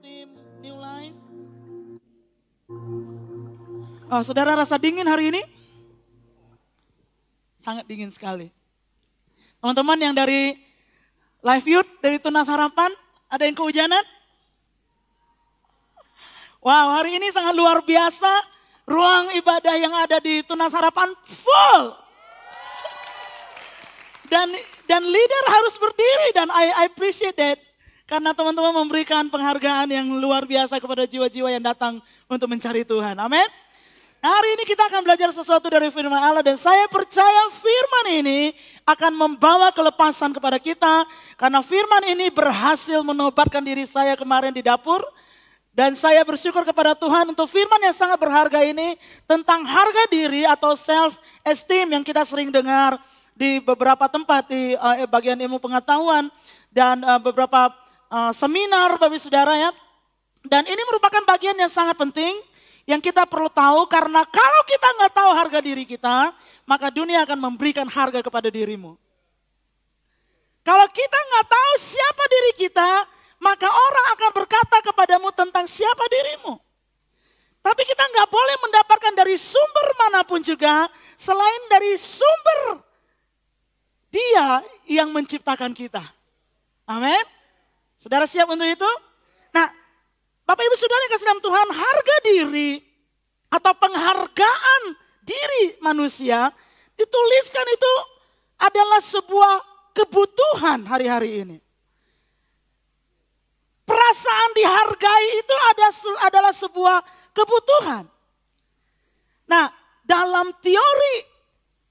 tim New Life. Oh, saudara rasa dingin hari ini? Sangat dingin sekali. Teman-teman yang dari Life Youth, dari Tunas Harapan, ada yang kehujanan? Wow, hari ini sangat luar biasa. Ruang ibadah yang ada di Tunas Harapan full. Dan leader harus berdiri dan I appreciate that. Karena teman-teman memberikan penghargaan yang luar biasa kepada jiwa-jiwa yang datang untuk mencari Tuhan. Amin. Hari ini kita akan belajar sesuatu dari firman Allah dan saya percaya firman ini akan membawa kelepasan kepada kita. Karena firman ini berhasil menobatkan diri saya kemarin di dapur. Dan saya bersyukur kepada Tuhan untuk firman yang sangat berharga ini tentang harga diri atau self-esteem yang kita sering dengar di beberapa tempat di bagian ilmu pengetahuan dan beberapa seminar Bapak Saudara ya. Dan ini merupakan bagian yang sangat penting yang kita perlu tahu karena kalau kita nggak tahu harga diri kita, maka dunia akan memberikan harga kepada dirimu. Kalau kita nggak tahu siapa diri kita, maka orang akan berkata kepadamu tentang siapa dirimu. Tapi kita nggak boleh mendapatkan dari sumber manapun juga selain dari sumber Dia yang menciptakan kita. Amin. Saudara siap untuk itu? Nah, Bapak Ibu Saudara yang kasih dalam Tuhan, harga diri atau penghargaan diri manusia dituliskan itu adalah sebuah kebutuhan hari-hari ini. Perasaan dihargai itu adalah sebuah kebutuhan. Nah, dalam teori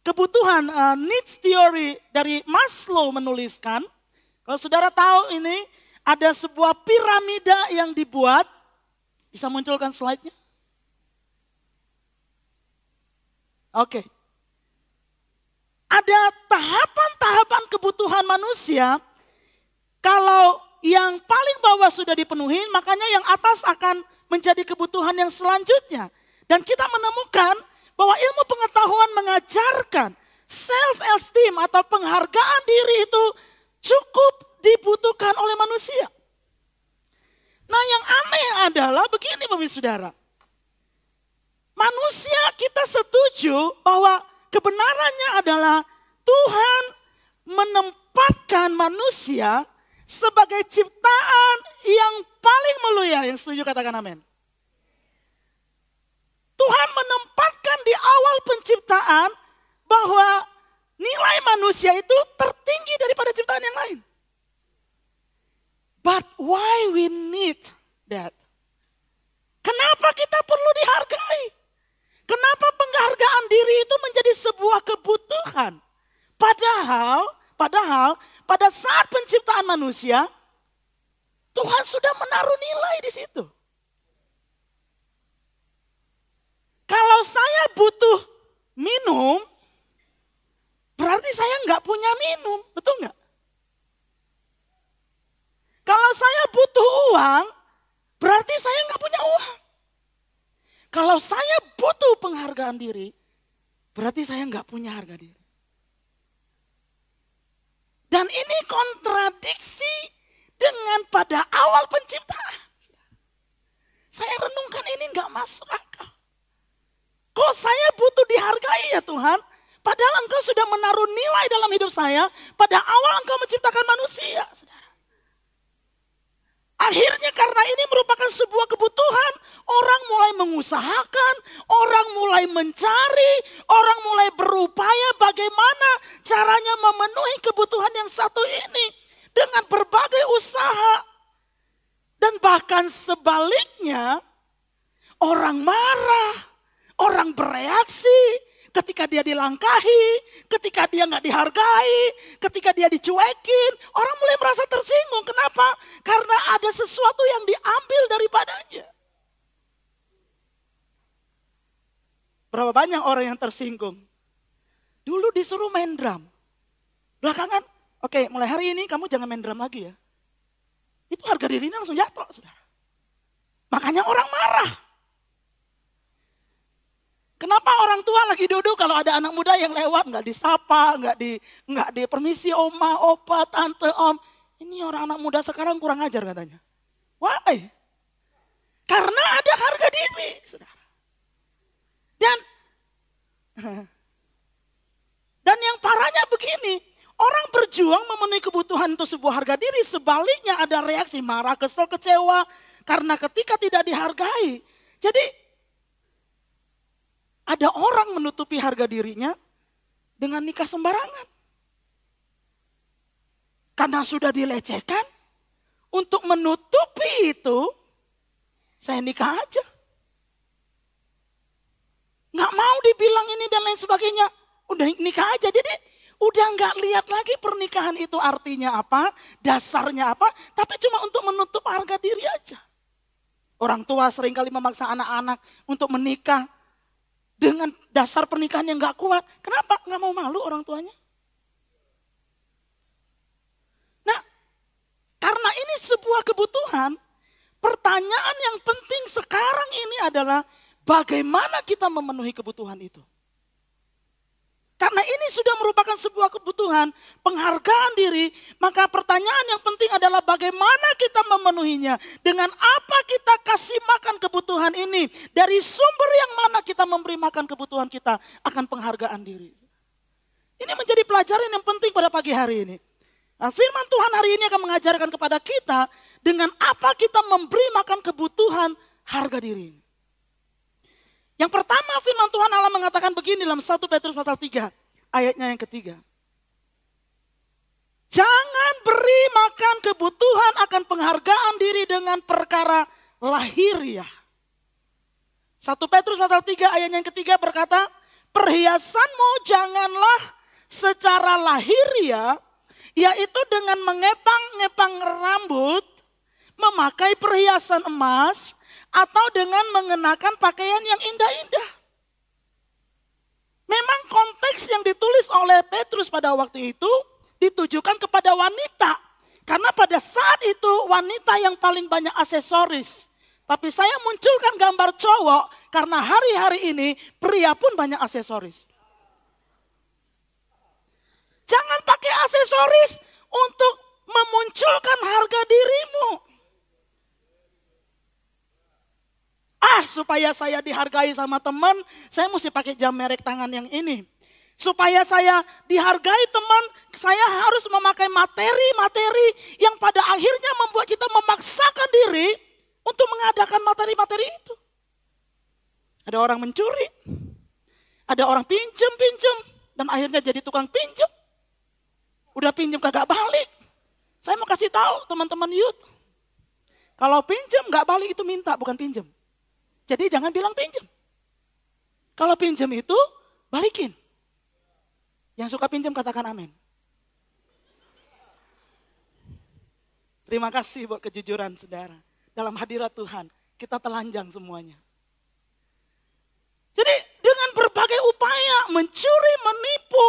kebutuhan needs theory dari Maslow menuliskan, kalau saudara tahu ini ada sebuah piramida yang dibuat, bisa munculkan slide-nya? Oke. Ada tahapan-tahapan kebutuhan manusia, kalau yang paling bawah sudah dipenuhi, makanya yang atas akan menjadi kebutuhan yang selanjutnya. Dan kita menemukan bahwa ilmu pengetahuan mengajarkan self-esteem atau penghargaan diri itu cukup dibutuhkan oleh manusia. Nah yang aneh adalah begini Bapak Saudara. Manusia kita setuju bahwa kebenarannya adalah Tuhan menempatkan manusia sebagai ciptaan yang paling mulia. Yang setuju katakan amin. Tuhan menempatkan di awal penciptaan bahwa nilai manusia itu tertinggi daripada ciptaan yang lain. But why we need that? Kenapa kita perlu dihargai? Kenapa penghargaan diri itu menjadi sebuah kebutuhan? Padahal pada saat penciptaan manusia, Tuhan sudah menaruh nilai di situ. Kalau saya butuh minum, berarti saya nggak punya minum, betul nggak? Kalau saya butuh uang, berarti saya nggak punya uang. Kalau saya butuh penghargaan diri, berarti saya nggak punya harga diri. Dan ini kontradiksi dengan pada awal penciptaan. Saya renungkan ini nggak masuk akal. Kok saya butuh dihargai ya Tuhan? Padahal Engkau sudah menaruh nilai dalam hidup saya. Pada awal Engkau menciptakan manusia. Akhirnya karena ini merupakan sebuah kebutuhan. Orang mulai mengusahakan. Orang mulai mencari. Orang mulai berupaya bagaimana caranya memenuhi kebutuhan yang satu ini. Dengan berbagai usaha. Dan bahkan sebaliknya. Orang marah. Orang bereaksi ketika dia dilangkahi, ketika dia nggak dihargai, ketika dia dicuekin. Orang mulai merasa tersinggung. Kenapa? Karena ada sesuatu yang diambil daripadanya. Berapa banyak orang yang tersinggung? Dulu disuruh main drum. Belakangan, oke mulai hari ini kamu jangan main drum lagi ya. Itu harga dirinya langsung jatuh. Saudara. Makanya orang marah. Kenapa orang tua lagi duduk kalau ada anak muda yang lewat nggak disapa, nggak di permisi oma, opa, tante, om. Ini orang anak muda sekarang kurang ajar katanya. Why? Karena ada harga diri, saudara. Dan yang parahnya begini, orang berjuang memenuhi kebutuhan untuk sebuah harga diri, sebaliknya ada reaksi marah, kesel, kecewa, karena ketika tidak dihargai. Jadi ada orang menutupi harga dirinya dengan nikah sembarangan. Karena sudah dilecehkan, untuk menutupi itu, saya nikah aja. Nggak mau dibilang ini dan lain sebagainya. Udah nikah aja. Jadi udah nggak lihat lagi pernikahan itu artinya apa, dasarnya apa. Tapi cuma untuk menutup harga diri aja. Orang tua seringkali memaksa anak-anak untuk menikah dengan dasar pernikahan yang nggak kuat. Kenapa? Nggak mau malu orang tuanya. Nah, karena ini sebuah kebutuhan, pertanyaan yang penting sekarang ini adalah bagaimana kita memenuhi kebutuhan itu. Karena ini sudah merupakan sebuah kebutuhan, penghargaan diri, maka pertanyaan yang penting adalah bagaimana kita memenuhinya. Dengan apa kita kasih makan kebutuhan ini. Dari sumber yang mana kita memberi makan kebutuhan kita akan penghargaan diri. Ini menjadi pelajaran yang penting pada pagi hari ini. Nah, firman Tuhan hari ini akan mengajarkan kepada kita dengan apa kita memberi makan kebutuhan harga diri. Yang pertama firman Tuhan Allah mengatakan begini dalam 1 Petrus pasal 3 ayatnya yang ketiga. Jangan beri makan kebutuhan akan penghargaan diri dengan perkara lahiriah. 1 Petrus pasal 3 ayat yang ketiga berkata, perhiasanmu janganlah secara lahiriah, yaitu dengan mengepang-ngepang rambut, memakai perhiasan emas, atau dengan mengenakan pakaian yang indah-indah. Memang konteks yang ditulis oleh Petrus pada waktu itu ditujukan kepada wanita. Karena pada saat itu wanita yang paling banyak aksesoris. Tapi saya munculkan gambar cowok karena hari-hari ini pria pun banyak aksesoris. Jangan pakai aksesoris untuk memunculkan harga dirimu. Supaya saya dihargai sama teman, saya mesti pakai jam merek tangan yang ini. Supaya saya dihargai teman, saya harus memakai materi-materi yang pada akhirnya membuat kita memaksakan diri untuk mengadakan materi-materi itu. Ada orang mencuri, ada orang pinjem, dan akhirnya jadi tukang pinjem. Udah pinjem kagak balik. Saya mau kasih tahu teman-teman youth, kalau pinjem gak balik itu minta, bukan pinjem. Jadi jangan bilang pinjem. Kalau pinjem itu balikin. Yang suka pinjem katakan amin. Terima kasih buat kejujuran saudara. Dalam hadirat Tuhan kita telanjang semuanya. Jadi dengan berbagai upaya mencuri, menipu.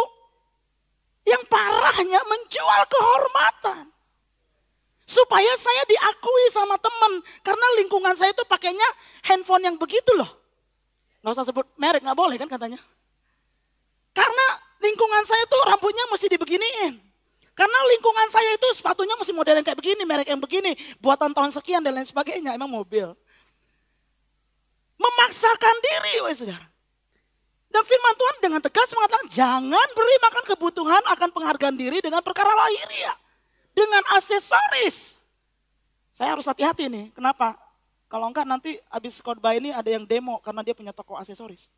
Yang parahnya menjual kehormatan. Supaya saya diakui sama teman. Karena lingkungan saya itu pakainya handphone yang begitu loh. Gak usah sebut merek, gak boleh kan katanya. Karena lingkungan saya tuh rambutnya mesti dibeginiin. Karena lingkungan saya itu sepatunya mesti model yang kayak begini, merek yang begini. Buatan tahun sekian dan lain sebagainya, emang mobil. Memaksakan diri, saudara. Dan firman Tuhan dengan tegas mengatakan jangan beri makan kebutuhan akan penghargaan diri dengan perkara lahiriah. Dengan aksesoris. Saya harus hati-hati nih. Kenapa? Kalau enggak nanti habis khotbah ini ada yang demo karena dia punya toko aksesoris.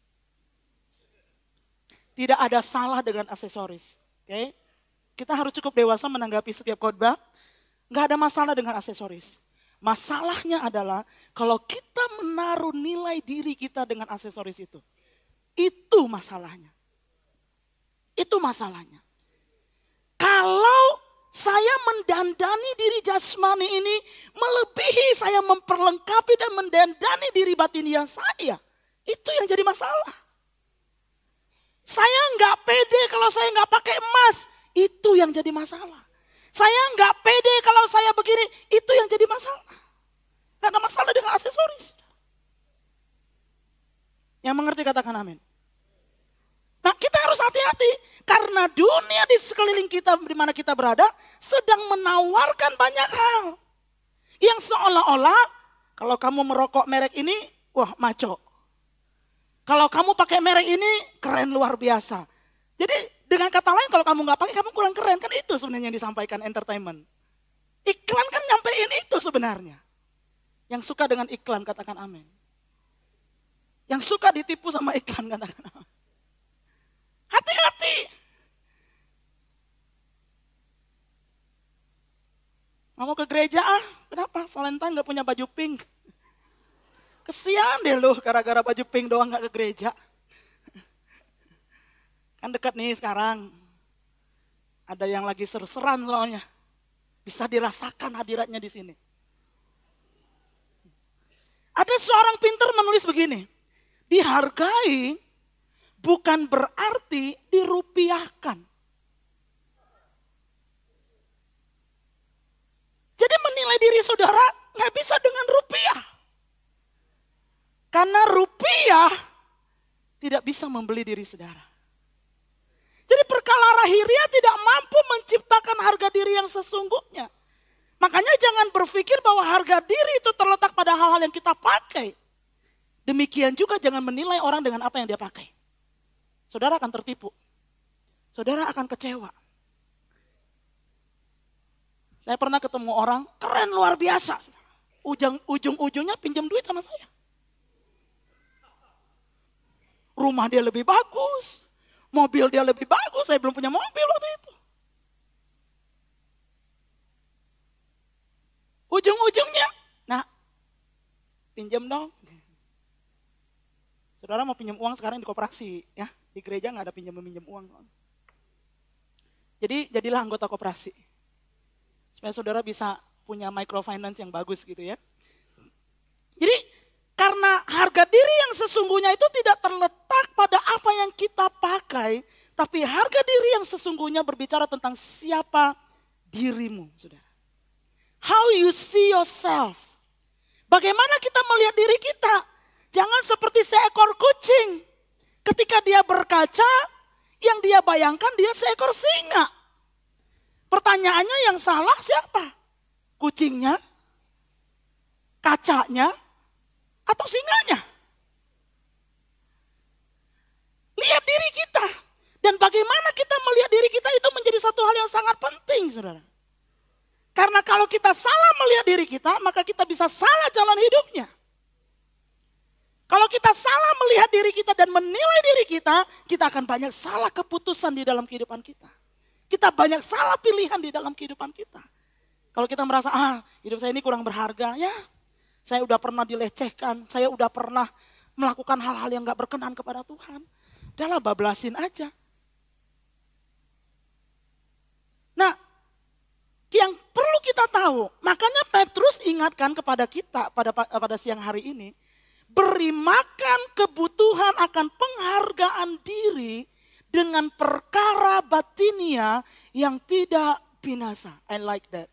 Tidak ada salah dengan aksesoris. Oke? Kita harus cukup dewasa menanggapi setiap khotbah. Enggak ada masalah dengan aksesoris. Masalahnya adalah kalau kita menaruh nilai diri kita dengan aksesoris itu. Itu masalahnya. Itu masalahnya. Kalau saya mendandani diri jasmani ini melebihi saya memperlengkapi dan mendandani diri batiniah saya. Itu yang jadi masalah. Saya nggak pede kalau saya nggak pakai emas. Itu yang jadi masalah. Saya nggak pede kalau saya begini. Itu yang jadi masalah. Gak ada masalah dengan aksesoris. Yang mengerti katakan amin. Nah kita harus hati-hati. Karena dunia di sekeliling kita di mana kita berada sedang menawarkan banyak hal. Yang seolah-olah Kalau kamu merokok merek ini, wah maco. Kalau kamu pakai merek ini, keren luar biasa. Jadi dengan kata lain kalau kamu nggak pakai, kamu kurang keren. Kan itu sebenarnya yang disampaikan entertainment. Iklan kan nyampein itu sebenarnya. Yang suka dengan iklan katakan amin. Yang suka ditipu sama iklan katakan amin. Hati-hati. Mau ke gereja kenapa? Valentine gak punya baju pink. Kesian deh lu gara-gara baju pink doang gak ke gereja. Kan dekat nih sekarang. Ada yang lagi ser-seran soalnya. Bisa dirasakan hadiratnya di sini. Ada seorang pinter menulis begini. Dihargai bukan berarti dirupiahkan. Jadi menilai diri saudara gak bisa dengan rupiah. Karena rupiah tidak bisa membeli diri saudara. Jadi perkara lahiriah tidak mampu menciptakan harga diri yang sesungguhnya. Makanya jangan berpikir bahwa harga diri itu terletak pada hal-hal yang kita pakai. Demikian juga jangan menilai orang dengan apa yang dia pakai. Saudara akan tertipu. Saudara akan kecewa. Saya pernah ketemu orang keren luar biasa. Ujung-ujungnya pinjam duit sama saya. Rumah dia lebih bagus. Mobil dia lebih bagus. Saya belum punya mobil waktu itu. Ujung-ujungnya, nah pinjam dong. Saudara mau pinjam uang sekarang di koperasi. Ya, di gereja gak ada pinjam-pinjam uang. Jadi jadilah anggota koperasi. Supaya saudara bisa punya microfinance yang bagus gitu ya. Jadi karena harga diri yang sesungguhnya itu tidak terletak pada apa yang kita pakai. Tapi harga diri yang sesungguhnya berbicara tentang siapa dirimu. Saudara. How you see yourself. Bagaimana kita melihat diri kita. Jangan seperti seekor kucing. Ketika dia berkaca, yang dia bayangkan dia seekor singa. Pertanyaannya yang salah siapa? Kucingnya? Kacanya? Atau singanya? Lihat diri kita. Dan bagaimana kita melihat diri kita itu menjadi satu hal yang sangat penting, saudara. Karena kalau kita salah melihat diri kita, maka kita bisa salah jalan hidupnya. Kalau kita salah melihat diri kita dan menilai diri kita akan banyak salah keputusan di dalam kehidupan kita. Kita banyak salah pilihan di dalam kehidupan kita. Kalau kita merasa, hidup saya ini kurang berharga, ya saya udah pernah dilecehkan, saya udah pernah melakukan hal-hal yang gak berkenan kepada Tuhan. Udahlah bablasin aja. Nah, yang perlu kita tahu, makanya Petrus ingatkan kepada kita pada siang hari ini, beri makan kebutuhan akan penghargaan diri dengan perkara batinia yang tidak binasa. I like that.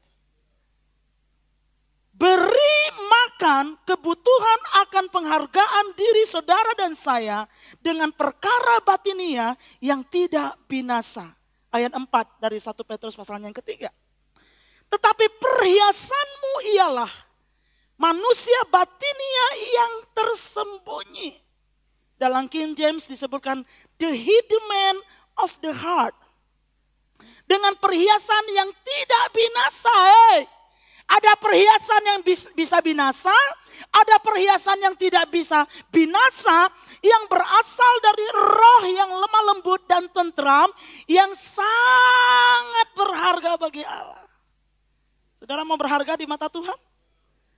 Beri makan kebutuhan akan penghargaan diri saudara dan saya dengan perkara batinia yang tidak binasa. Ayat 4 dari 1 Petrus pasal yang ketiga. Tetapi perhiasanmu ialah manusia batinia yang tersembunyi. Dalam King James disebutkan the hidden man of the heart. Dengan perhiasan yang tidak binasa. Ada perhiasan yang bisa binasa, ada perhiasan yang tidak bisa binasa, yang berasal dari roh yang lemah lembut dan tentram, yang sangat berharga bagi Allah. Saudara mau berharga di mata Tuhan?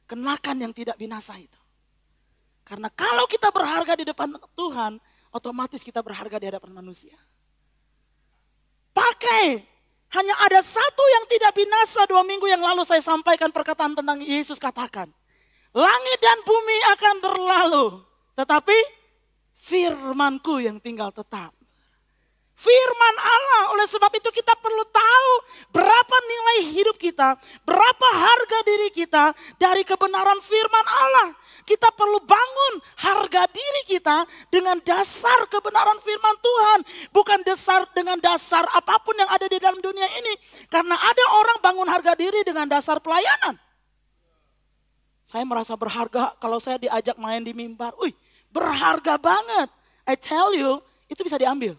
Kenakan yang tidak binasa itu. Karena kalau kita berharga di depan Tuhan, otomatis kita berharga di hadapan manusia. Pakai. Hanya ada satu yang tidak binasa 2 minggu yang lalu saya sampaikan perkataan tentang Yesus katakan. Langit dan bumi akan berlalu. Tetapi firmanku yang tinggal tetap. Firman Allah. Oleh sebab itu kita perlu tahu berapa nilai hidup kita. Berapa harga diri kita dari kebenaran firman Allah. Kita perlu bangun harga diri kita dengan dasar kebenaran firman Tuhan. Bukan dengan dasar apapun yang ada di dalam dunia ini. Karena ada orang bangun harga diri dengan dasar pelayanan. Saya merasa berharga kalau saya diajak main di mimbar. Wih, berharga banget. I tell you, itu bisa diambil.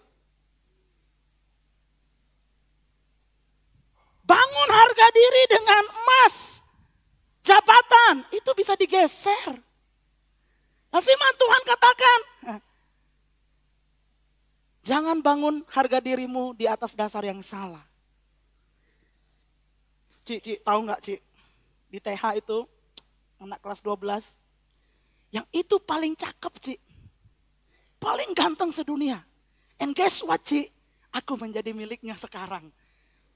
Bangun harga diri dengan emas, jabatan, itu bisa digeser. Nah, firman Tuhan katakan, jangan bangun harga dirimu di atas dasar yang salah. Cik, tahu nggak Cik? Di TH itu, anak kelas 12, yang itu paling cakep Cik. Paling ganteng sedunia. And guess what Cik? Aku menjadi miliknya sekarang.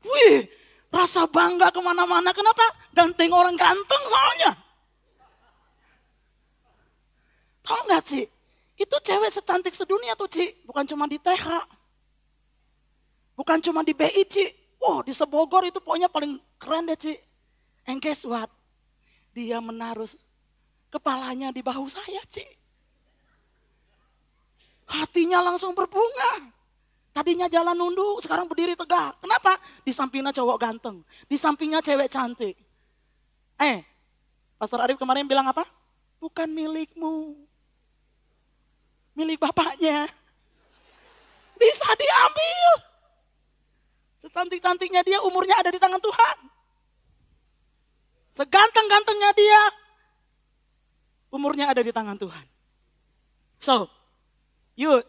Wih, rasa bangga kemana-mana. Kenapa? Ganteng orang ganteng soalnya. Tahu nggak Cik? Itu cewek secantik sedunia tuh Cik. Bukan cuma di TH. Bukan cuma di BI Cik. Oh, di Sebogor itu pokoknya paling keren deh Cik. And guess what? Dia menaruh kepalanya di bahu saya Cik. Hatinya langsung berbunga. Tadinya jalan nunduk, sekarang berdiri tegak. Kenapa? Di sampingnya cowok ganteng. Di sampingnya cewek cantik. Pastor Arif kemarin bilang apa? Bukan milikmu. Milik bapaknya. Bisa diambil. Secantik-cantiknya dia, umurnya ada di tangan Tuhan. Seganteng-gantengnya dia, umurnya ada di tangan Tuhan. So, youth,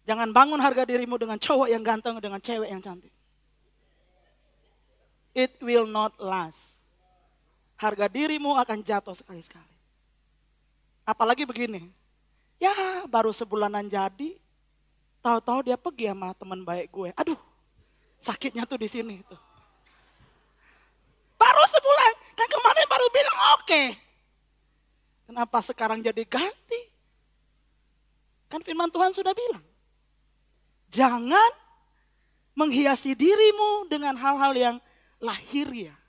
jangan bangun harga dirimu dengan cowok yang ganteng, dengan cewek yang cantik. It will not last. Harga dirimu akan jatuh sekali-sekali. Apalagi begini, ya baru sebulanan jadi, tahu-tahu dia pergi sama teman baik gue. Aduh, sakitnya tuh di sini tuh. Baru sebulan, kan kemarin baru bilang oke. Kenapa sekarang jadi ganti? Kan firman Tuhan sudah bilang. Jangan menghiasi dirimu dengan hal-hal yang lahiriah.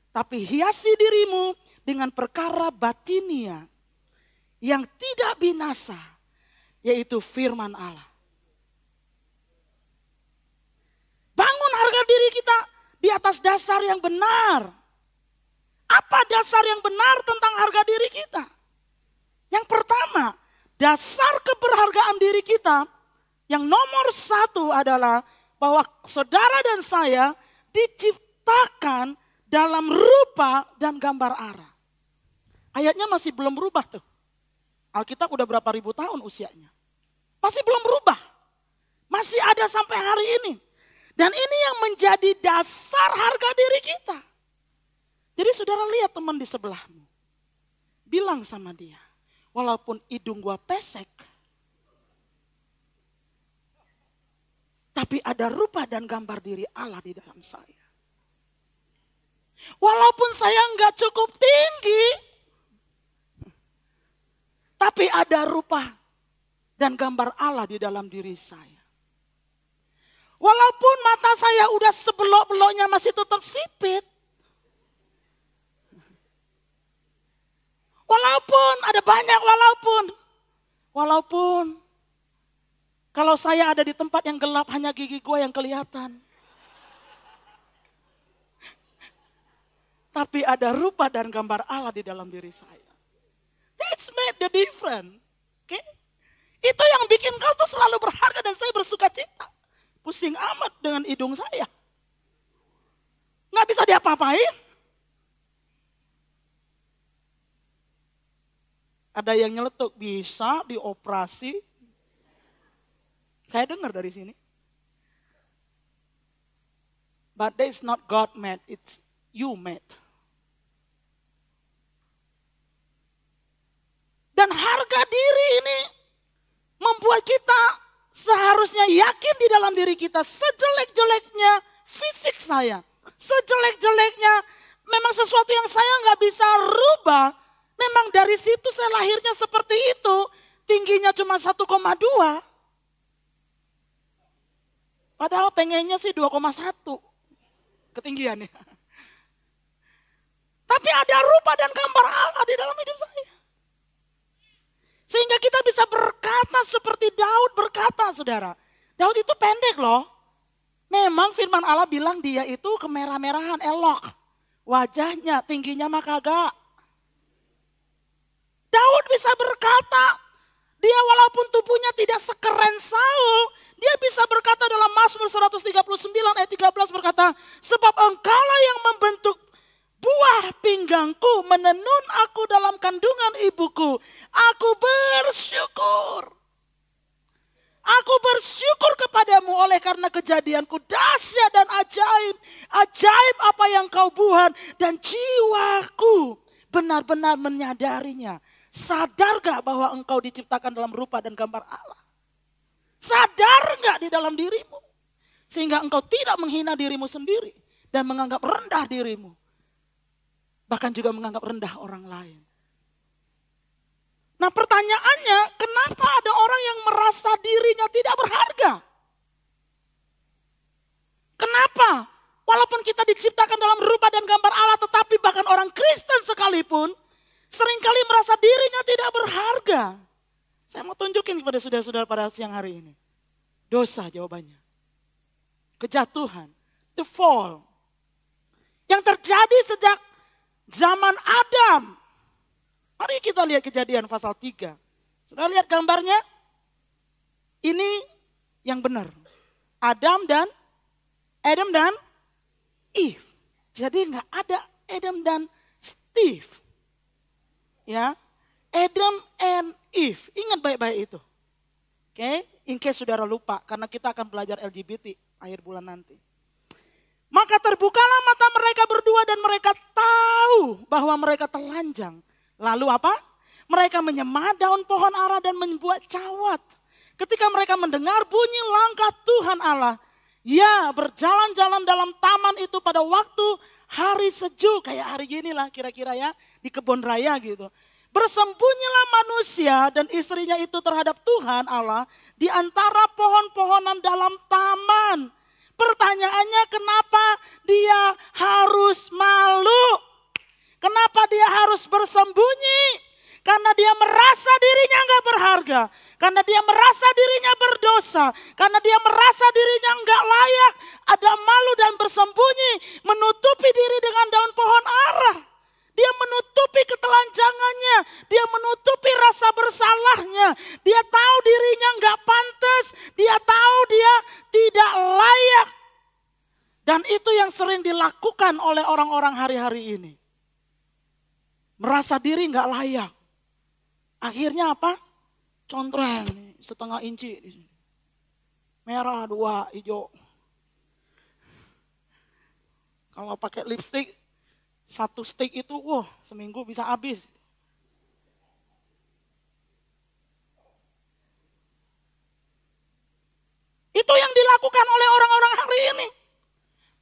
Tapi hiasi dirimu dengan perkara batinia yang tidak binasa, yaitu firman Allah. Bangun harga diri kita di atas dasar yang benar. Apa dasar yang benar tentang harga diri kita? Yang pertama, dasar keberhargaan diri kita yang nomor satu adalah bahwa saudara dan saya diciptakan dalam rupa dan gambar Allah. Ayatnya masih belum berubah tuh. Alkitab udah berapa ribu tahun usianya. Masih belum berubah. Masih ada sampai hari ini. Dan ini yang menjadi dasar harga diri kita. Jadi saudara lihat teman di sebelahmu. Bilang sama dia, walaupun hidung gua pesek, tapi ada rupa dan gambar diri Allah di dalam saya. Walaupun saya enggak cukup tinggi, tapi ada rupa dan gambar Allah di dalam diri saya. Walaupun mata saya udah sebelok-beloknya masih tetap sipit. Walaupun ada banyak walaupun kalau saya ada di tempat yang gelap hanya gigi gue yang kelihatan. Tapi ada rupa dan gambar Allah di dalam diri saya. That's made the difference. Okay? Itu yang bikin kau tuh selalu berharga dan saya bersuka cita. Pusing amat dengan hidung saya. Nggak bisa diapa-apain. Ada yang nyeletuk, bisa dioperasi. Saya dengar dari sini. But that is not God made, it's you made. Dan harga diri ini membuat kita seharusnya yakin di dalam diri kita. Sejelek-jeleknya fisik saya, sejelek-jeleknya memang sesuatu yang saya nggak bisa rubah. Memang dari situ saya lahirnya seperti itu. Tingginya cuma 1,2. Padahal pengennya sih 2,1. Ketinggiannya. Tapi ada rupa dan gambar Allah di dalam hidup saya. Sehingga kita bisa berkata seperti Daud berkata, saudara. Daud itu pendek loh. Memang firman Allah bilang dia itu kemerah-merahan, elok. Wajahnya, tingginya mah kagak. sekeren Saul, dia bisa berkata dalam Mazmur 139 ayat 13 berkata, sebab engkaulah yang membentuk buah pinggangku, menenun aku dalam kandungan ibuku. Aku bersyukur. Aku bersyukur kepadamu oleh karena kejadianku dahsyat dan ajaib. Ajaib apa yang kau buat dan jiwaku benar-benar menyadarinya. Sadar gak bahwa engkau diciptakan dalam rupa dan gambar Allah? Sadar gak di dalam dirimu? Sehingga engkau tidak menghina dirimu sendiri dan menganggap rendah dirimu. Bahkan juga menganggap rendah orang lain. Nah pertanyaannya, kenapa ada orang yang merasa dirinya tidak berharga? Kenapa? Walaupun kita diciptakan dalam rupa dan gambar Allah, tetapi bahkan orang Kristen sekalipun seringkali merasa dirinya tidak berharga. Saya mau tunjukin kepada saudara-saudara pada siang hari ini. Dosa jawabannya. Kejatuhan, the fall. Yang terjadi sejak zaman Adam. Mari kita lihat Kejadian pasal 3. Sudah lihat gambarnya? Ini yang benar. Adam dan Eve. Jadi nggak ada Adam dan Steve. Ya, Adam and Eve. Ingat baik-baik itu. Oke, in case saudara lupa, karena kita akan belajar LGBT akhir bulan nanti. Maka terbukalah mata mereka berdua dan mereka tahu bahwa mereka telanjang. Lalu apa? Mereka menyemah daun pohon ara dan membuat cawat. Ketika mereka mendengar bunyi langkah Tuhan Allah, ya berjalan-jalan dalam taman itu pada waktu hari sejuk. Kayak hari gini lah kira-kira ya, di kebun raya gitu. Bersembunyilah manusia dan istrinya itu terhadap Tuhan Allah di antara pohon-pohonan dalam taman. Pertanyaannya, kenapa dia harus malu? Kenapa dia harus bersembunyi? Karena dia merasa dirinya nggak berharga. Karena dia merasa dirinya berdosa. Karena dia merasa dirinya nggak layak. Ada malu dan bersembunyi. Menutupi diri dengan daun pohon ara. Dia menutupi ketelanjangannya. Dia menutupi rasa bersalahnya. Dia tahu dirinya nggak pantas. Dia tahu dia tidak layak. Dan itu yang sering dilakukan oleh orang-orang hari-hari ini. Merasa diri nggak layak. Akhirnya apa? Contreng setengah inci. Merah 2, hijau. Kalau pakai lipstick, 1 stick itu, seminggu bisa habis. Itu yang dilakukan oleh orang-orang hari ini.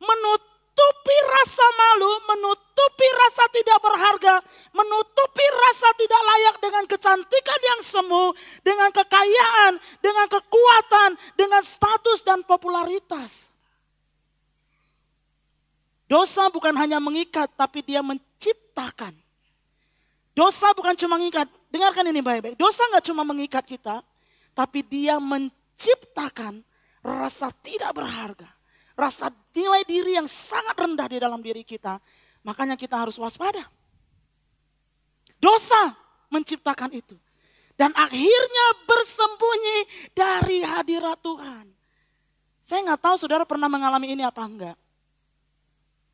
Menutupi rasa malu, menutupi rasa tidak berharga, menutupi rasa tidak layak dengan kecantikan yang semu, dengan kekayaan, dengan kekuatan, dengan status dan popularitas. Dosa bukan hanya mengikat, tapi dia menciptakan. Dosa bukan cuma mengikat, dengarkan ini baik-baik. Dosa gak cuma mengikat kita, tapi dia menciptakan rasa tidak berharga. Rasa nilai diri yang sangat rendah di dalam diri kita. Makanya kita harus waspada. Dosa menciptakan itu. Dan akhirnya bersembunyi dari hadirat Tuhan. Saya nggak tahu saudara pernah mengalami ini apa enggak.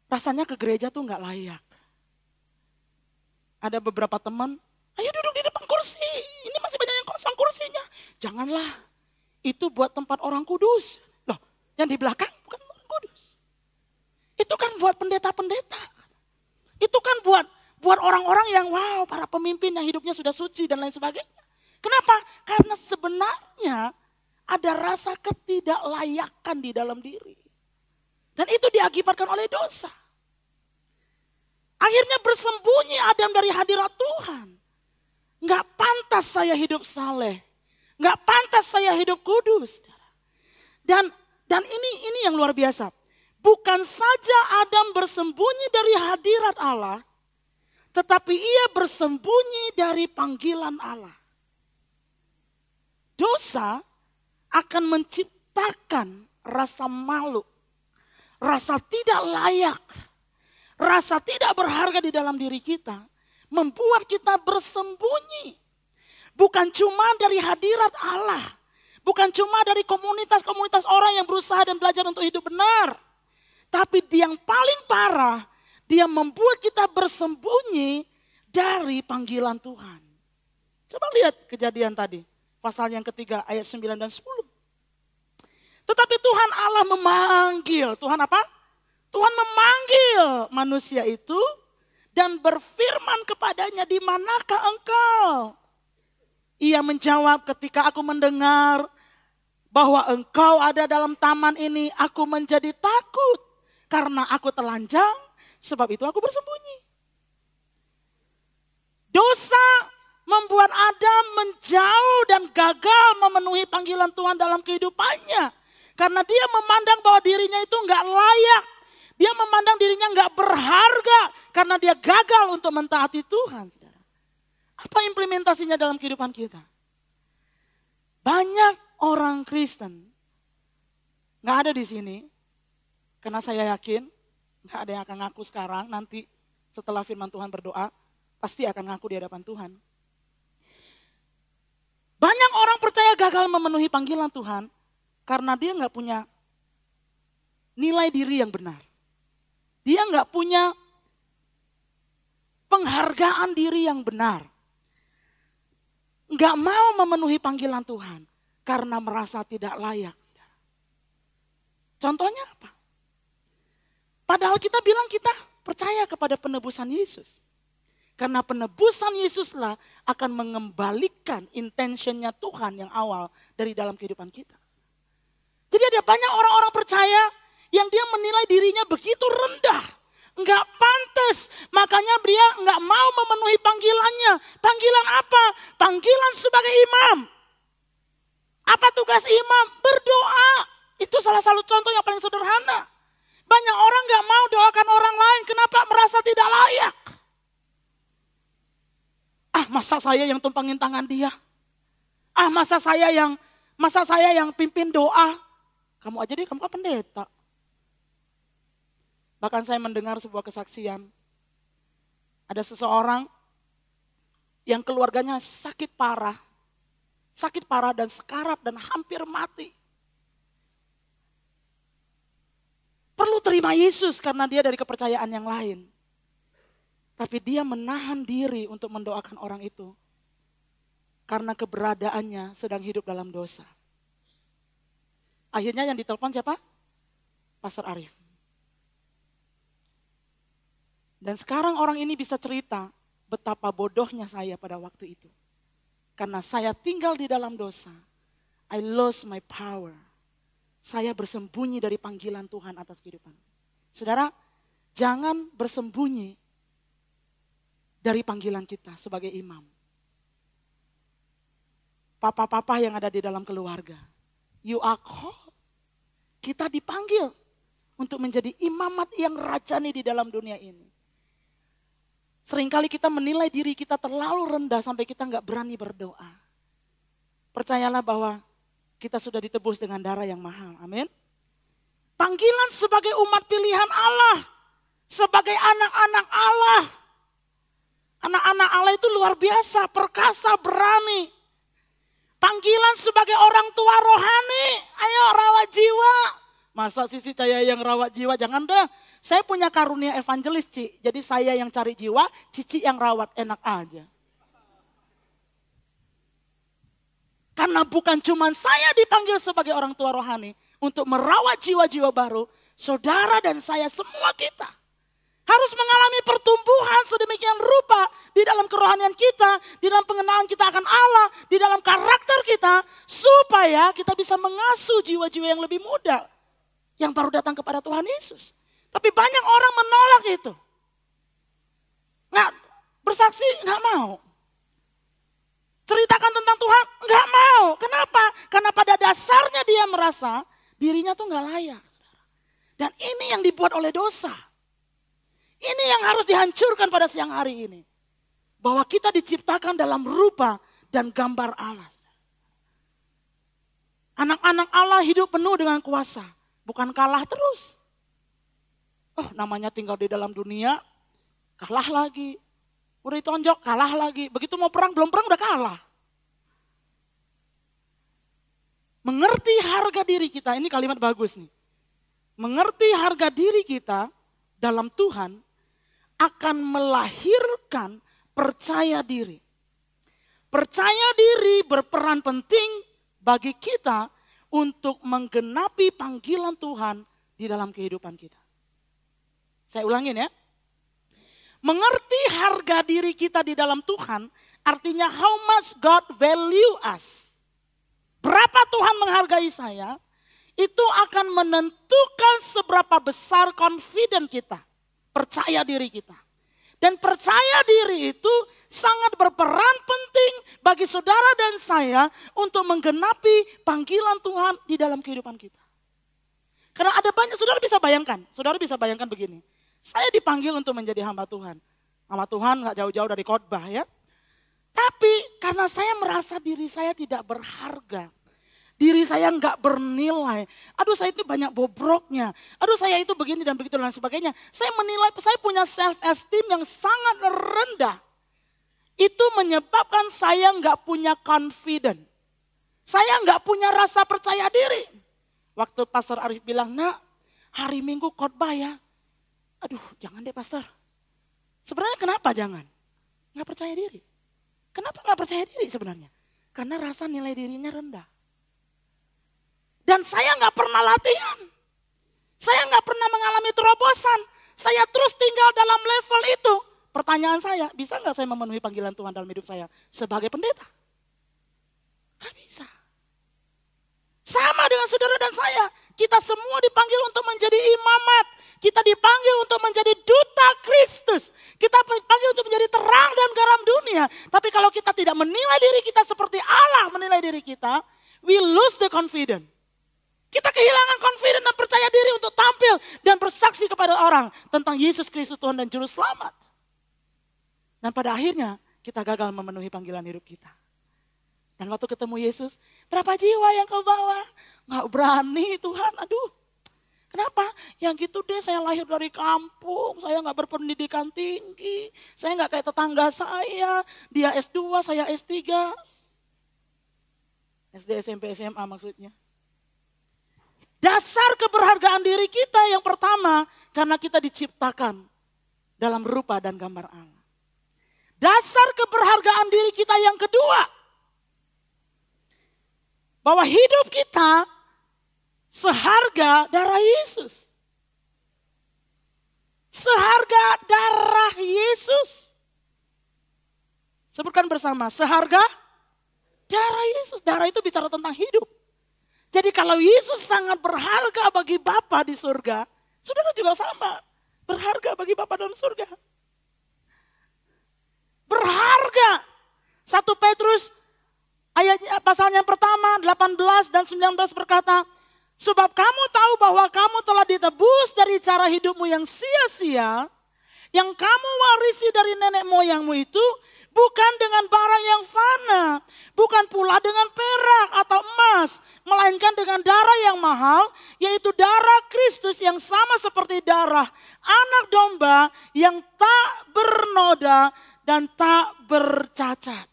Rasanya ke gereja tuh nggak layak. Ada beberapa teman, ayo duduk di depan kursi. Ini masih banyak yang kosong kursinya. Janganlah, itu buat tempat orang kudus. Loh, yang di belakang bukan orang kudus. Itu kan buat pendeta-pendeta. Itu kan buat orang-orang yang wow, para pemimpin yang hidupnya sudah suci dan lain sebagainya. Kenapa? Karena sebenarnya ada rasa ketidaklayakan di dalam diri. Dan itu diakibatkan oleh dosa. Akhirnya bersembunyi Adam dari hadirat Tuhan. Nggak pantas saya hidup saleh. Nggak pantas saya hidup kudus. Dan ini yang luar biasa. Bukan saja Adam bersembunyi dari hadirat Allah, tetapi ia bersembunyi dari panggilan Allah. Dosa akan menciptakan rasa malu, rasa tidak layak, rasa tidak berharga di dalam diri kita, membuat kita bersembunyi. Bukan cuma dari hadirat Allah, Bukan cuma dari komunitas-komunitas orang yang berusaha dan belajar untuk hidup benar. Tapi yang paling parah, dia membuat kita bersembunyi dari panggilan Tuhan. Coba lihat kejadian tadi. Pasal yang ketiga ayat 9 dan 10. Tetapi Tuhan Allah memanggil. Tuhan apa? Tuhan memanggil manusia itu dan berfirman kepadanya, di manakah engkau? Ia menjawab, ketika aku mendengar bahwa engkau ada dalam taman ini, aku menjadi takut karena aku telanjang, sebab itu aku bersembunyi. Dosa membuat Adam menjauh dan gagal memenuhi panggilan Tuhan dalam kehidupannya. Karena dia memandang bahwa dirinya itu enggak layak. Dia memandang dirinya enggak berharga karena dia gagal untuk mentaati Tuhan. Apa implementasinya dalam kehidupan kita? Banyak orang Kristen enggak ada di sini. Karena saya yakin enggak ada yang akan ngaku sekarang, nanti setelah firman Tuhan berdoa pasti akan ngaku di hadapan Tuhan. Banyak orang percaya gagal memenuhi panggilan Tuhan karena dia nggak punya nilai diri yang benar. Dia nggak punya penghargaan diri yang benar. Nggak mau memenuhi panggilan Tuhan karena merasa tidak layak. Contohnya apa? Padahal kita bilang kita percaya kepada penebusan Yesus. Karena penebusan Yesuslah akan mengembalikan intentionnya Tuhan yang awal dari dalam kehidupan kita. Jadi ada banyak orang-orang percaya yang dia menilai dirinya begitu rendah. Enggak pantas, makanya dia enggak mau memenuhi panggilannya. Panggilan apa? Panggilan sebagai imam. Apa tugas imam? Berdoa. Itu salah satu contoh yang paling sederhana. Banyak orang enggak mau doakan orang lain, kenapa? Merasa tidak layak. Masa saya yang tumpangin tangan dia? Masa saya yang pimpin doa? Kamu aja deh, kamu kan pendeta. Bahkan saya mendengar sebuah kesaksian. Ada seseorang yang keluarganya sakit parah dan sekarat dan hampir mati. Perlu terima Yesus karena dia dari kepercayaan yang lain. Tapi dia menahan diri untuk mendoakan orang itu. Karena keberadaannya sedang hidup dalam dosa. Akhirnya yang ditelepon siapa? Pastor Arif. Dan sekarang orang ini bisa cerita betapa bodohnya saya pada waktu itu. Karena saya tinggal di dalam dosa. I lost my power. Saya bersembunyi dari panggilan Tuhan atas kehidupan. Saudara, jangan bersembunyi dari panggilan kita sebagai imam. Papa-papa yang ada di dalam keluarga. You are called. Kita dipanggil untuk menjadi imamat yang rajani di dalam dunia ini. Seringkali kita menilai diri kita terlalu rendah sampai kita nggak berani berdoa. Percayalah bahwa kita sudah ditebus dengan darah yang mahal. Amin. Panggilan sebagai umat pilihan Allah. Sebagai anak-anak Allah. Anak-anak Allah itu luar biasa, perkasa, berani. Panggilan sebagai orang tua rohani. Ayo rawat jiwa. Masa Sisi saya yang rawat jiwa? Jangan deh. Saya punya karunia evangelis, Ci. Jadi saya yang cari jiwa, Cici yang rawat, enak aja. Karena bukan cuma saya dipanggil sebagai orang tua rohani untuk merawat jiwa-jiwa baru, saudara dan saya semua kita harus mengalami pertumbuhan sedemikian rupa di dalam kerohanian kita, di dalam pengenalan kita akan Allah, di dalam karakter kita, supaya kita bisa mengasuh jiwa-jiwa yang lebih muda yang baru datang kepada Tuhan Yesus. Tapi banyak orang menolak itu. Nggak bersaksi, nggak mau. Ceritakan tentang Tuhan, nggak mau. Kenapa? Karena pada dasarnya dia merasa dirinya tuh nggak layak. Dan ini yang dibuat oleh dosa. Ini yang harus dihancurkan pada siang hari ini. Bahwa kita diciptakan dalam rupa dan gambar Allah. Anak-anak Allah hidup penuh dengan kuasa. Bukan kalah terus. Namanya tinggal di dalam dunia, kalah lagi. Udah ditonjok, kalah lagi. Begitu mau perang, belum perang udah kalah. mengerti harga diri kita, ini kalimat bagus nih. Mengerti harga diri kita dalam Tuhan akan melahirkan percaya diri. Percaya diri berperan penting bagi kita untuk menggenapi panggilan Tuhan di dalam kehidupan kita. Saya ulangin ya. Mengerti harga diri kita di dalam Tuhan artinya how much God value us. Berapa Tuhan menghargai saya, itu akan menentukan seberapa besar confident kita, percaya diri kita. Dan percaya diri itu sangat berperan penting bagi saudara dan saya untuk menggenapi panggilan Tuhan di dalam kehidupan kita. Karena ada banyak, saudara bisa bayangkan begini. Saya dipanggil untuk menjadi hamba Tuhan. Hamba Tuhan gak jauh-jauh dari khotbah ya. Tapi karena saya merasa diri saya tidak berharga. Diri saya gak bernilai. Aduh saya itu banyak bobroknya. Aduh saya itu begini dan begitu dan sebagainya. Saya menilai, saya punya self esteem yang sangat rendah. Itu menyebabkan saya gak punya confident. Saya gak punya rasa percaya diri. Waktu Pastor Arif bilang, nak hari Minggu khotbah ya. Aduh jangan deh pastor. Sebenarnya kenapa jangan? Gak percaya diri. Kenapa gak percaya diri sebenarnya? Karena rasa nilai dirinya rendah. Dan saya gak pernah latihan. Saya gak pernah mengalami terobosan. Saya terus tinggal dalam level itu. Pertanyaan saya, bisa gak saya memenuhi panggilan Tuhan dalam hidup saya sebagai pendeta? Gak bisa. Sama dengan saudara dan saya. Kita semua dipanggil untuk menjadi imamat. Kita dipanggil untuk menjadi duta Kristus. Kita dipanggil untuk menjadi terang dan garam dunia. Tapi kalau kita tidak menilai diri kita seperti Allah menilai diri kita, we lose the confidence. Kita kehilangan confidence dan percaya diri untuk tampil dan bersaksi kepada orang tentang Yesus Kristus Tuhan dan Juru Selamat. Dan pada akhirnya kita gagal memenuhi panggilan hidup kita. Dan waktu ketemu Yesus, berapa jiwa yang kau bawa? Gak berani Tuhan, aduh. Kenapa? Yang gitu deh saya lahir dari kampung, saya gak berpendidikan tinggi. Saya gak kayak tetangga saya, dia S2, saya S3. SD, SMP, SMA maksudnya. Dasar keberhargaan diri kita yang pertama, karena kita diciptakan dalam rupa dan gambar Allah. Dasar keberhargaan diri kita yang kedua, bahwa hidup kita seharga darah Yesus. Seharga darah Yesus. Sebutkan bersama, seharga darah Yesus. Darah itu bicara tentang hidup. Jadi kalau Yesus sangat berharga bagi Bapa di surga, saudara juga sama. Berharga bagi Bapa dalam surga. Berharga. 1 Petrus ayatnya pasalnya yang pertama 18 dan 19 berkata, sebab kamu tahu bahwa kamu telah ditebus dari cara hidupmu yang sia-sia, yang kamu warisi dari nenek moyangmu itu, bukan dengan barang yang fana, bukan pula dengan perak atau emas, melainkan dengan darah yang mahal, yaitu darah Kristus yang sama seperti darah anak domba yang tak bernoda dan tak bercacat.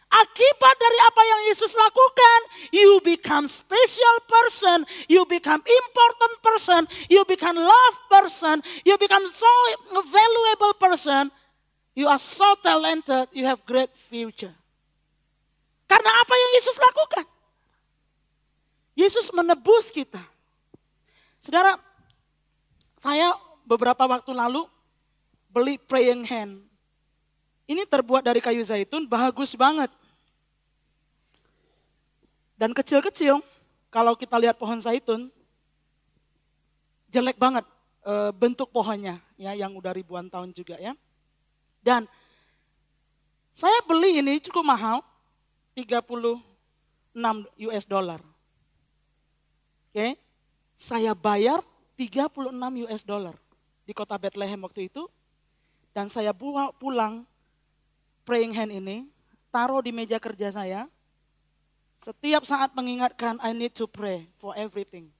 Akibat dari apa yang Yesus lakukan, you become special person, you become important person, you become loved person, you become so valuable person, you are so talented, you have great future. Karena apa yang Yesus lakukan? Yesus menebus kita. Saudara, saya beberapa waktu lalu beli praying hand. Ini terbuat dari kayu zaitun, bagus banget. Dan kecil-kecil, kalau kita lihat pohon zaitun, jelek banget bentuk pohonnya, ya, yang udah ribuan tahun juga ya. Dan saya beli ini cukup mahal, 36 US dollar. Oke, saya bayar 36 US dollar di kota Bethlehem waktu itu. Dan saya bawa pulang praying hand ini, taruh di meja kerja saya. Setiap saat mengingatkan, I need to pray for everything.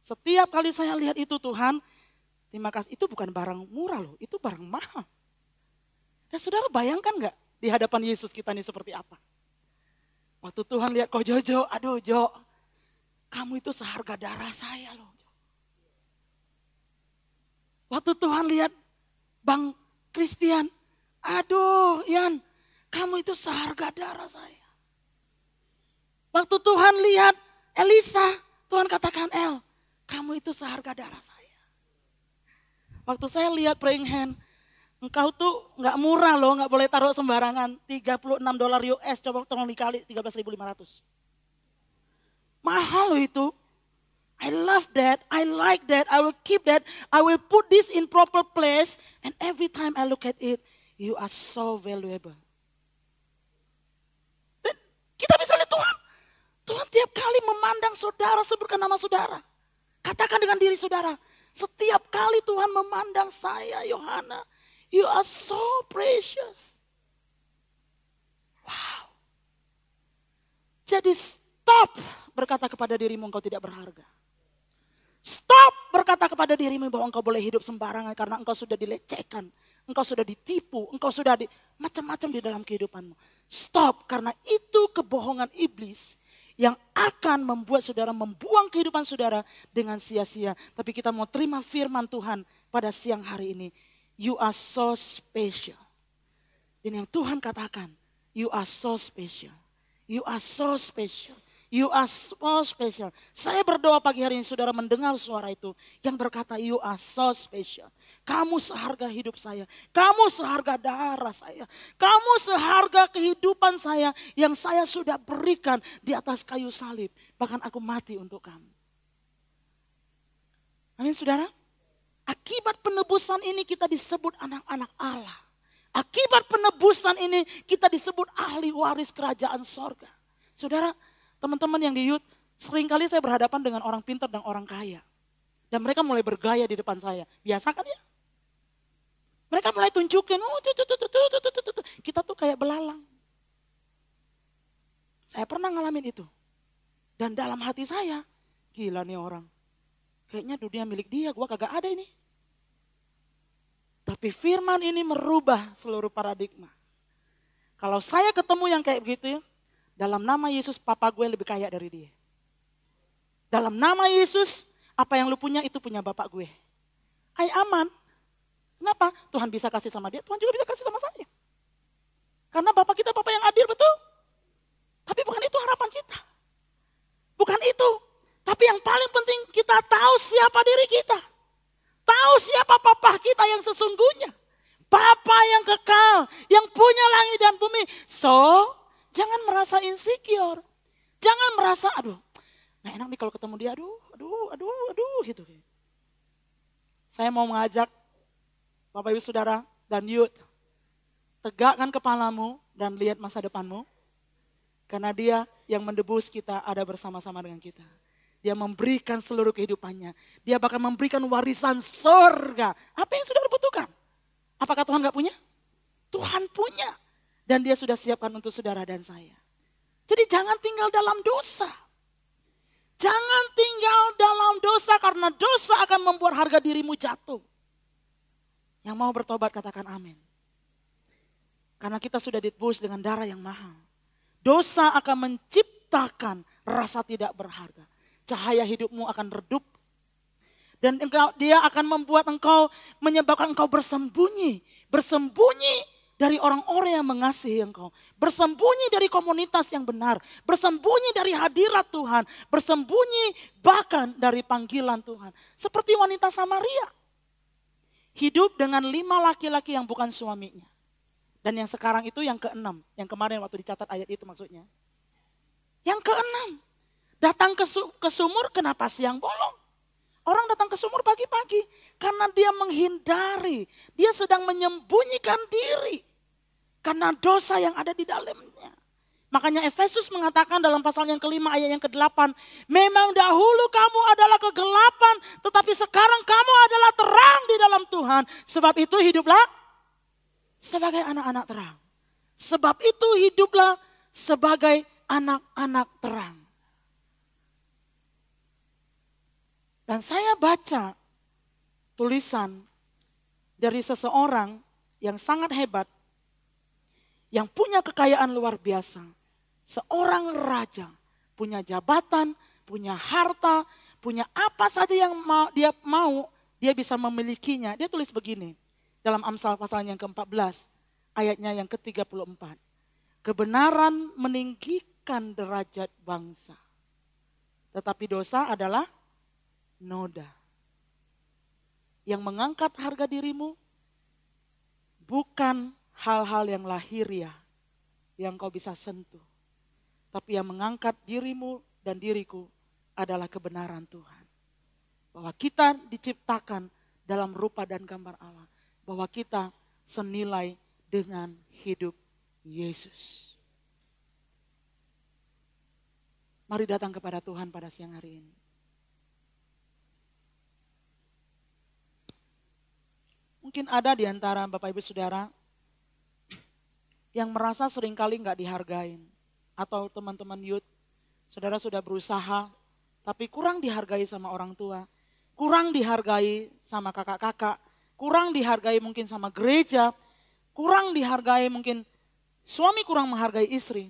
Setiap kali saya lihat itu, Tuhan, terima kasih. Itu bukan barang murah loh, itu barang mahal. Dan saudara bayangkan gak di hadapan Yesus kita ini seperti apa? Waktu Tuhan lihat kau Jojo, aduh Jo, kamu itu seharga darah saya loh. Waktu Tuhan lihat Bang Christian, aduh Yan, kamu itu seharga darah saya. Waktu Tuhan lihat Elisa, Tuhan katakan El, kamu itu seharga darah saya. Waktu saya lihat praying hand, engkau tuh gak murah loh, gak boleh taruh sembarangan. $36 US, coba tolong dikali 13.500. Mahal loh itu. I love that, I like that, I will keep that. I will put this in proper place. And every time I look at it, you are so valuable. Dan kita bisa lihat Tuhan. Tuhan tiap kali memandang saudara sebutkan nama saudara. Katakan dengan diri saudara. Setiap kali Tuhan memandang saya, Yohana. You are so precious. Wow. Jadi stop berkata kepada dirimu engkau tidak berharga. Stop berkata kepada dirimu bahwa engkau boleh hidup sembarangan karena engkau sudah dilecehkan. Engkau sudah ditipu, engkau sudah macam-macam di dalam kehidupanmu. Stop, karena itu kebohongan iblis yang akan membuat saudara membuang kehidupan saudara dengan sia-sia. Tapi kita mau terima firman Tuhan pada siang hari ini. You are so special. Dan yang Tuhan katakan, you are so special. You are so special. You are so special. Saya berdoa pagi hari ini saudara mendengar suara itu. Yang berkata you are so special. Kamu seharga hidup saya. Kamu seharga darah saya. Kamu seharga kehidupan saya yang saya sudah berikan di atas kayu salib. Bahkan aku mati untuk kamu. Amin saudara. Akibat penebusan ini kita disebut anak-anak Allah. Akibat penebusan ini kita disebut ahli waris kerajaan sorga. Saudara, teman-teman yang di youth, seringkali saya berhadapan dengan orang pintar dan orang kaya. Dan mereka mulai bergaya di depan saya. Biasa kan ya? Mereka mulai tunjukin, kita tuh kayak belalang. Saya pernah ngalamin itu. Dan dalam hati saya, gila nih orang. Kayaknya dunia milik dia, gua kagak ada ini. Tapi firman ini merubah seluruh paradigma. Kalau saya ketemu yang kayak begitu, dalam nama Yesus papa gue lebih kaya dari dia. Dalam nama Yesus, apa yang lu punya itu punya bapak gue. Aman. Kenapa? Tuhan bisa kasih sama dia, Tuhan juga bisa kasih sama saya. Karena bapak kita bapak yang adil, betul. Tapi bukan itu harapan kita. Bukan itu. Tapi yang paling penting kita tahu siapa diri kita. Tahu siapa papa kita yang sesungguhnya. Bapa yang kekal, yang punya langit dan bumi. So, jangan merasa insecure. Jangan merasa, aduh, gak enak nih kalau ketemu dia, aduh, gitu. Saya mau mengajak Bapak Ibu Saudara dan youth, tegakkan kepalamu dan lihat masa depanmu. Karena dia yang mendebus kita ada bersama-sama dengan kita. Dia memberikan seluruh kehidupannya. Dia bahkan memberikan warisan surga. Apa yang saudara butuhkan? Apakah Tuhan gak punya? Tuhan punya. Dan dia sudah siapkan untuk saudara dan saya. Jadi jangan tinggal dalam dosa. Jangan tinggal dalam dosa karena dosa akan membuat harga dirimu jatuh. Yang mau bertobat katakan amin. Karena kita sudah ditebus dengan darah yang mahal. Dosa akan menciptakan rasa tidak berharga. Cahaya hidupmu akan redup. Dan dia akan membuat engkau, menyebabkan engkau bersembunyi. Bersembunyi dari orang-orang yang mengasihi engkau. Bersembunyi dari komunitas yang benar. Bersembunyi dari hadirat Tuhan. Bersembunyi bahkan dari panggilan Tuhan. Seperti wanita Samaria. Hidup dengan 5 laki-laki yang bukan suaminya. Dan yang sekarang itu yang ke-6. Yang kemarin waktu dicatat ayat itu maksudnya. Yang ke-6. Datang ke sumur kenapa siang bolong? Orang datang ke sumur pagi-pagi. Karena dia menghindari. Dia sedang menyembunyikan diri. Karena dosa yang ada di dalamnya. Makanya Efesus mengatakan dalam pasal yang ke-5 ayat yang ke-8. Memang dahulu kamu adalah kegelapan. Tetapi sekarang kamu adalah terang di dalam Tuhan. Sebab itu hiduplah sebagai anak-anak terang. Sebab itu hiduplah sebagai anak-anak terang. Dan saya baca tulisan dari seseorang yang sangat hebat, yang punya kekayaan luar biasa. Seorang raja punya jabatan, punya harta, punya apa saja yang mau, dia bisa memilikinya. Dia tulis begini dalam Amsal pasal yang ke-14, ayatnya yang ke-34. Kebenaran meninggikan derajat bangsa, tetapi dosa adalah noda. Yang mengangkat harga dirimu bukan hal-hal yang lahiriah yang kau bisa sentuh. Tapi yang mengangkat dirimu dan diriku adalah kebenaran Tuhan. Bahwa kita diciptakan dalam rupa dan gambar Allah. Bahwa kita senilai dengan hidup Yesus. Mari datang kepada Tuhan pada siang hari ini. Mungkin ada di antara Bapak Ibu Saudara yang merasa seringkali nggak dihargain. Atau teman-teman youth, saudara sudah berusaha, tapi kurang dihargai sama orang tua. Kurang dihargai sama kakak-kakak. Kurang dihargai mungkin sama gereja. Kurang dihargai mungkin suami kurang menghargai istri.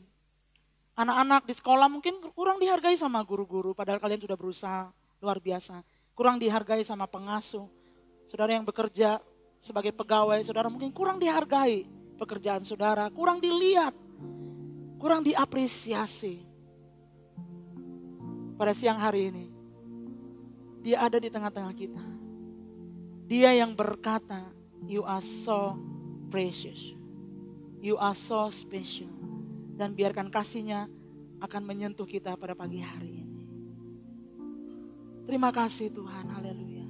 Anak-anak di sekolah mungkin kurang dihargai sama guru-guru. Padahal kalian sudah berusaha luar biasa. Kurang dihargai sama pengasuh. Saudara yang bekerja sebagai pegawai, saudara mungkin kurang dihargai pekerjaan saudara. Kurang dilihat. Kurang diapresiasi. Pada siang hari ini, dia ada di tengah-tengah kita. Dia yang berkata, you are so precious. You are so special. Dan biarkan kasihnya akan menyentuh kita pada pagi hari ini. Terima kasih Tuhan, haleluya.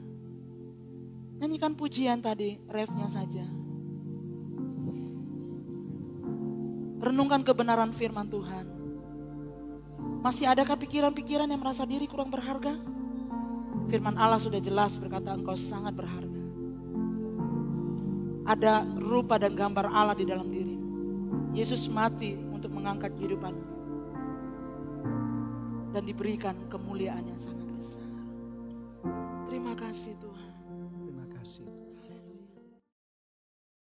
Nyanyikan pujian tadi, refnya saja. Renungkan kebenaran firman Tuhan. Masih adakah pikiran-pikiran yang merasa diri kurang berharga? Firman Allah sudah jelas berkata engkau sangat berharga. Ada rupa dan gambar Allah di dalam dirimu. Yesus mati untuk mengangkat kehidupanmu. Dan diberikan kemuliaan yang sangat besar. Terima kasih Tuhan.